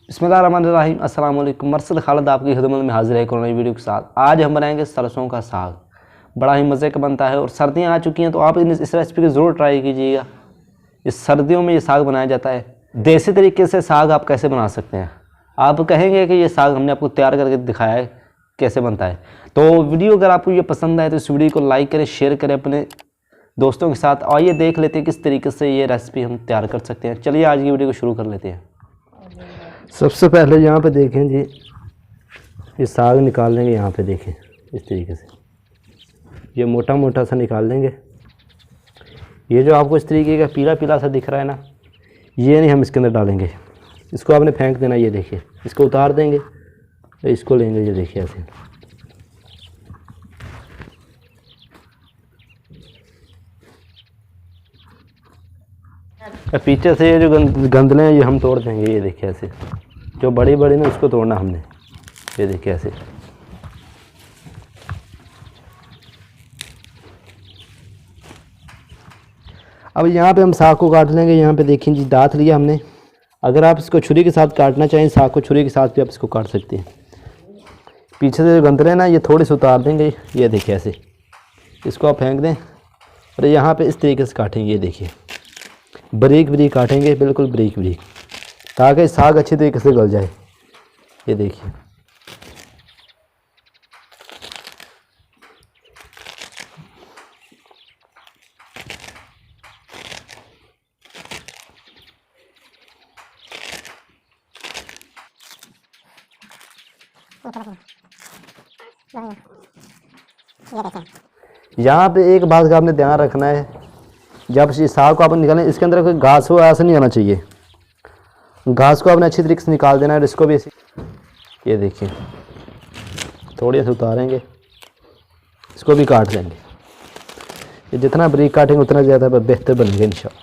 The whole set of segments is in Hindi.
बिस्मिल्लाहिर्रहमानिर्रहीम। अस्सलाम वालेकुम। मरसद खालिद आपकी खिदमत में हाजिर है एक नई वीडियो के साथ। आज हम बनाएंगे सरसों का साग। बड़ा ही मज़े का बनता है और सर्दियाँ आ चुकी हैं तो आप इस रेसिपी को ज़रूर ट्राई कीजिएगा। इस सर्दियों में ये साग बनाया जाता है। देसी तरीके से साग आप कैसे बना सकते हैं, आप कहेंगे कि ये साग हमने आपको तैयार करके दिखाया है कैसे बनता है। तो वीडियो अगर आपको ये पसंद आए तो इस वीडियो को लाइक करें, शेयर करें अपने दोस्तों के साथ। आइए देख लेते हैं किस तरीके से ये रेसिपी हम तैयार कर सकते हैं। चलिए आज की वीडियो को शुरू कर लेते हैं। सबसे पहले यहाँ पे देखें जी, ये साग निकाल लेंगे। यहाँ पे देखें इस तरीके से ये मोटा मोटा सा निकाल लेंगे। ये जो आपको इस तरीके का पीला पीला सा दिख रहा है ना, ये नहीं हम इसके अंदर डालेंगे, इसको आपने फेंक देना। ये देखिए, इसको उतार देंगे, इसको लेंगे। ये देखिए ऐसे पीछे से ये जो गंदले हैं ये हम तोड़ देंगे। ये देखिए ऐसे, जो बड़ी बड़ी ना उसको तोड़ना हमने। ये देखिए ऐसे। अब यहाँ पे हम साग को काट लेंगे। यहाँ पे देखिए जी, दांत लिया हमने। अगर आप इसको छुरी के साथ काटना चाहें, साग को छुरी के साथ भी आप इसको काट सकते हैं। पीछे से जो गंदले हैं ना, ये थोड़े से उतार देंगे। ये देखिए ऐसे, इसको आप फेंक दें और यहाँ पे इस तरीके से काटेंगे। ये देखिए, बारीक बारीक काटेंगे, बिल्कुल बारीक बारीक, ताकि साग अच्छी तरीके से गल जाए। ये देखिए, यहाँ पे एक बात का आपने ध्यान रखना है, जब इस साग को आप निकालें, इसके अंदर कोई घास हो ऐसा नहीं आना चाहिए। घास को आपने अच्छी तरीके से निकाल देना है। और इसको भी ये देखिए, थोड़े से उतारेंगे, इसको भी काट लेंगे। ये जितना बारीक काटेंगे उतना ज़्यादा बेहतर बनेंगे इंशाल्लाह।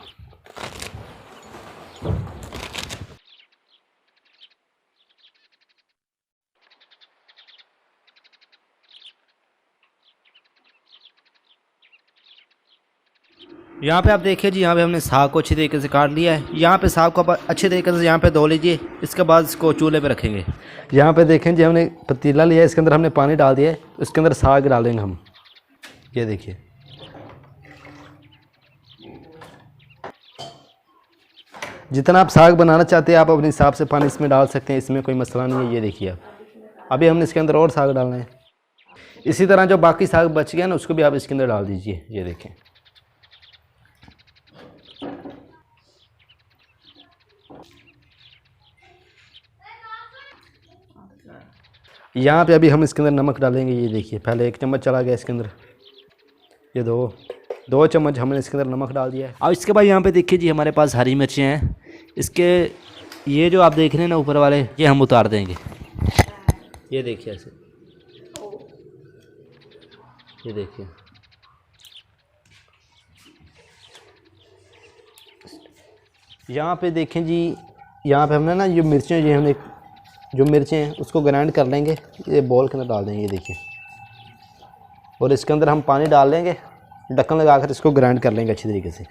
यहाँ पे आप देखिए जी, यहाँ पे हमने साग को अच्छी तरीके से काट लिया है। यहाँ पे साग को आप अच्छे तरीके से यहाँ पे धो लीजिए। इसके बाद इसको चूल्हे पे रखेंगे। यहाँ पे देखें जी, हमने पतीला लिया है, इसके अंदर हमने पानी डाल दिया है, इसके अंदर साग डालेंगे हम। ये देखिए, जितना आप साग बनाना चाहते हैं आप अपने हिसाब से पानी इसमें डाल सकते हैं, इसमें कोई मसला नहीं है। ये देखिए, आप अभी हमने इसके अंदर और साग डालना है। इसी तरह जो बाकी साग बच गया ना, उसको भी आप इसके अंदर डाल दीजिए। ये देखें, यहाँ पे अभी हम इसके अंदर नमक डालेंगे। ये देखिए, पहले 1 चम्मच चला गया इसके अंदर। ये दो चम्मच हमने इसके अंदर नमक डाल दिया है। अब इसके बाद यहाँ पे देखिए जी, हमारे पास हरी मिर्चें हैं। इसके ये जो आप देख रहे हैं ना ऊपर वाले, ये हम उतार देंगे। ये देखिए ऐसे, ये देखिए, यहाँ पे देखें जी, यहाँ पे हमने ना ये मिर्चें, ये हमने जो मिर्चें हैं उसको ग्राइंड कर लेंगे। ये बॉल के अंदर डाल देंगे। ये देखिए, और इसके अंदर हम पानी डाल लेंगे, ढक्कन लगाकर इसको ग्राइंड कर लेंगे अच्छी तरीके से।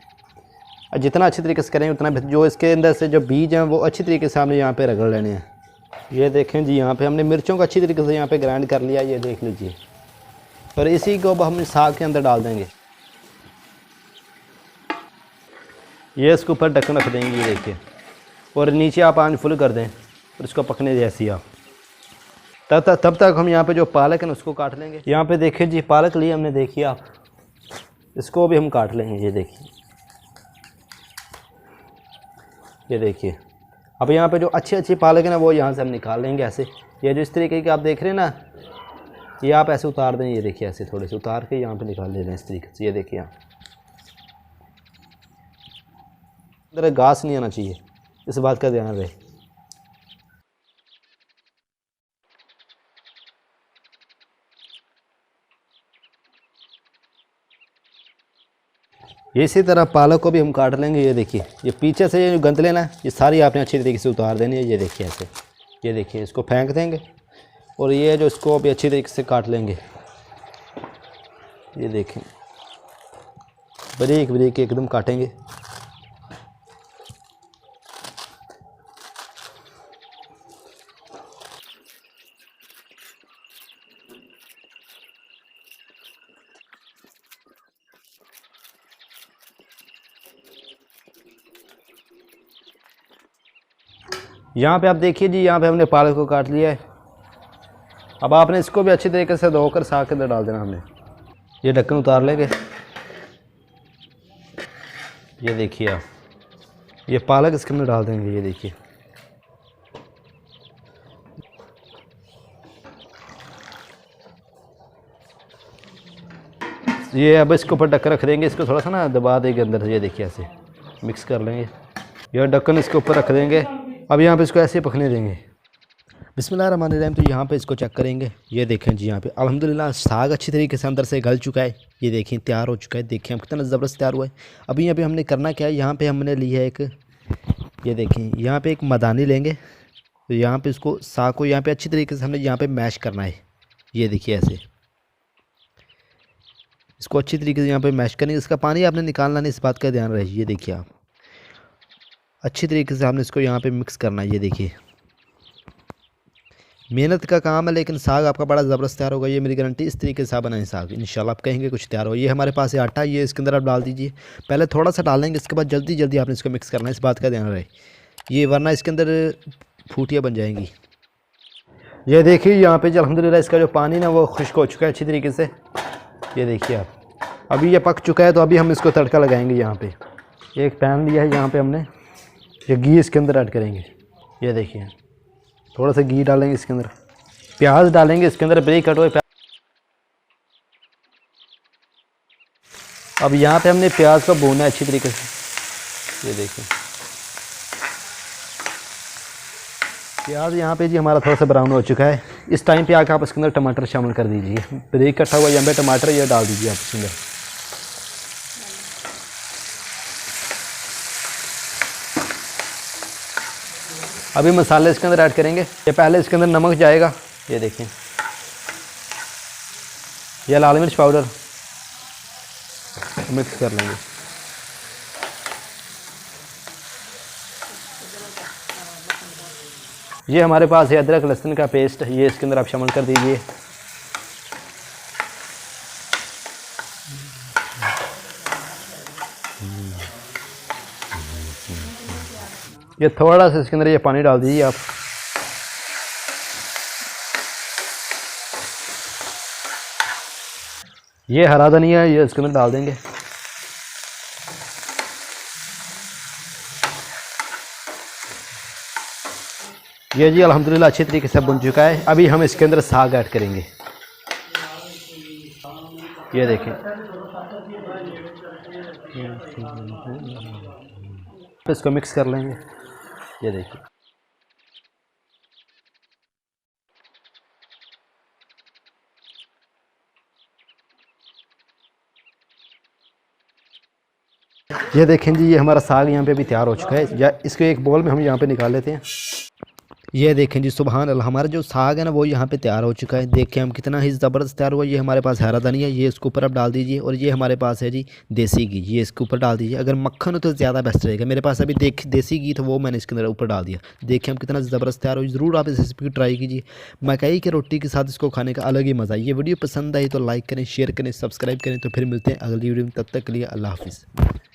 और जितना अच्छी तरीके से करेंगे उतना जो इसके अंदर से जो बीज हैं वो अच्छी तरीके से हमने यहाँ पे रगड़ लेने हैं। ये देखें जी, यहाँ पे हमने मिर्चों को अच्छी तरीके से यहाँ पे ग्राइंड कर लिया। ये देख लीजिए, और इसी को अब हम साग के अंदर डाल देंगे। ये इसके ऊपर ढक्कन रख देंगे। ये देखिए, और नीचे आप आंच फुल कर दें और इसको पकने जैसी आप। तब तक हम यहाँ पे जो पालक है ना उसको काट लेंगे। यहाँ पे देखें जी, पालक लिए हमने, देखिए आप, इसको भी हम काट लेंगे। ये देखिए, ये देखिए, अब यहाँ पे जो अच्छी पालक है ना वो यहाँ से हम निकाल लेंगे ऐसे। ये जो इस तरीके की आप देख रहे हैं ना, ये आप ऐसे उतार दें। ये देखिए, ऐसे थोड़े से उतार के यहाँ पे निकाल ले रहे हैं इस तरीके से। ये देखिए, आप अंदर घास नहीं आना चाहिए, इस बात का ध्यान रहे। इसी तरह पालक को भी हम काट लेंगे। ये देखिए, ये पीछे से ये जो गंदले ना, ये सारी आपने अच्छी तरीके से उतार देनी है। ये देखिए ऐसे, ये देखिए, इसको फेंक देंगे और ये जो इसको भी अच्छी तरीके से काट लेंगे। ये देखें, बारीक बारीक एकदम काटेंगे। यहाँ पे आप देखिए जी, यहाँ पे हमने पालक को काट लिया है। अब आपने इसको भी अच्छी तरीके से धोकर साग के अंदर डाल देना। हमने ये ढक्कन उतार लेंगे। ये देखिए आप, ये पालक इसके अंदर डाल देंगे। ये देखिए, ये अब इसके ऊपर ढक्कन रख देंगे। इसको थोड़ा सा ना दबा देंगे अंदर से। ये देखिए, ऐसे मिक्स कर लेंगे। यह ढक्कन इसके ऊपर रख देंगे। अब यहाँ पे इसको ऐसे पकने देंगे। बिस्मिल्लाहिर्रहमानिर्रहीम। तो यहाँ पे इसको चेक करेंगे। ये देखें जी, यहाँ पे अल्हम्दुलिल्लाह साग अच्छी तरीके से अंदर से गल चुका है। ये देखें तैयार हो चुका है। देखें हम कितना ज़बरदस्त तैयार हुआ है। अभी यहाँ पे हमने करना क्या है, यहाँ पे हमने लिया है एक, ये देखें यहाँ पे एक मदानी लेंगे। तो यहाँ पे इसको साग को यहाँ पे अच्छी तरीके से हमने यहाँ पे मैश करना है। ये देखिए ऐसे इसको अच्छी तरीके से यहाँ पे मैश करेंगे। इसका पानी आपने निकालना नहीं, इस बात का ध्यान रहे। ये देखिए आप, अच्छी तरीके से हमने इसको यहाँ पे मिक्स करना है। ये देखिए, मेहनत का काम है, लेकिन साग आपका बड़ा ज़बरदस्त तैयार होगा। ये मेरी गारंटी। इस तरीके से आप बनाएं साग, इंशाल्लाह आप कहेंगे कुछ तैयार हो। ये हमारे पास है आटा, ये इसके अंदर आप डाल दीजिए। पहले थोड़ा सा डालेंगे, इसके बाद जल्दी जल्दी आपने इसको मिक्स करना है, इस बात का ध्यान रहे। ये वरना इसके अंदर फूटियाँ बन जाएंगी। ये देखिए यहाँ पे अल्हम्दुलिल्लाह इसका जो पानी ना वो खुश्क हो चुका है अच्छी तरीके से। ये देखिए आप, अभी ये पक चुका है। तो अभी हम इसको तड़का लगाएंगे। यहाँ पे एक पैन लिया है, यहाँ पे हमने ये घी इसके अंदर ऐड करेंगे। ये देखिए, थोड़ा सा घी डालेंगे इसके अंदर। प्याज डालेंगे इसके अंदर, ब्रेक कट हुए प्याज। अब यहाँ पे हमने प्याज को भूनना है अच्छी तरीके से। ये देखिए, प्याज यहाँ पे जी हमारा थोड़ा सा ब्राउन हो चुका है। इस टाइम पे आके आप इसके अंदर टमाटर शामिल कर दीजिए। ब्रेक कटा हुआ यहाँ पे टमाटर ये डाल दीजिए आप इसके अंदर। अभी मसाले इसके अंदर ऐड करेंगे। ये पहले इसके अंदर नमक जाएगा। ये देखें, ये लाल मिर्च पाउडर मिक्स कर लेंगे। ये हमारे पास है अदरक लहसुन का पेस्ट, ये इसके अंदर आप शामिल कर दीजिए। ये थोड़ा सा इसके अंदर ये पानी डाल दीजिए आप। ये हरा धनिया ये इसके अंदर डाल देंगे। ये जी अल्हम्दुलिल्लाह अच्छी तरीके से बन चुका है। अभी हम इसके अंदर साग ऐड करेंगे। ये देखें, इसको मिक्स कर लेंगे। ये देखिए, ये देखें जी, ये हमारा साग यहाँ पे भी तैयार हो चुका है। या इसको एक बोल में हम यहाँ पे निकाल लेते हैं। ये देखें जी, सुभान अल्लाह, हमारा जो साग है ना वो यहाँ पे तैयार हो चुका है। देखें हम कितना ही ज़बरदस्त तैयार हुआ। ये हमारे पास हरा धनिया, ये इसके ऊपर आप डाल दीजिए। और ये हमारे पास है जी देसी घी, ये इसके ऊपर डाल दीजिए। अगर मक्खन हो तो ज़्यादा बेस्ट रहेगा। मेरे पास अभी देसी घी था, वो मैंने इसके अंदर ऊपर डाल दिया। देखें हम कितना ज़बरदस्त तैयार हो। ज़रूर आप इस रेसिपी को ट्राई कीजिए। मकई की रोटी के साथ इसको खाने का अलग ही मज़ा है। ये वीडियो पसंद आई तो लाइक करें, शेयर करें, सब्सक्राइब करें। तो फिर मिलते हैं अगली वीडियो में, तब तक के लिए अल्लाह हाफिज़।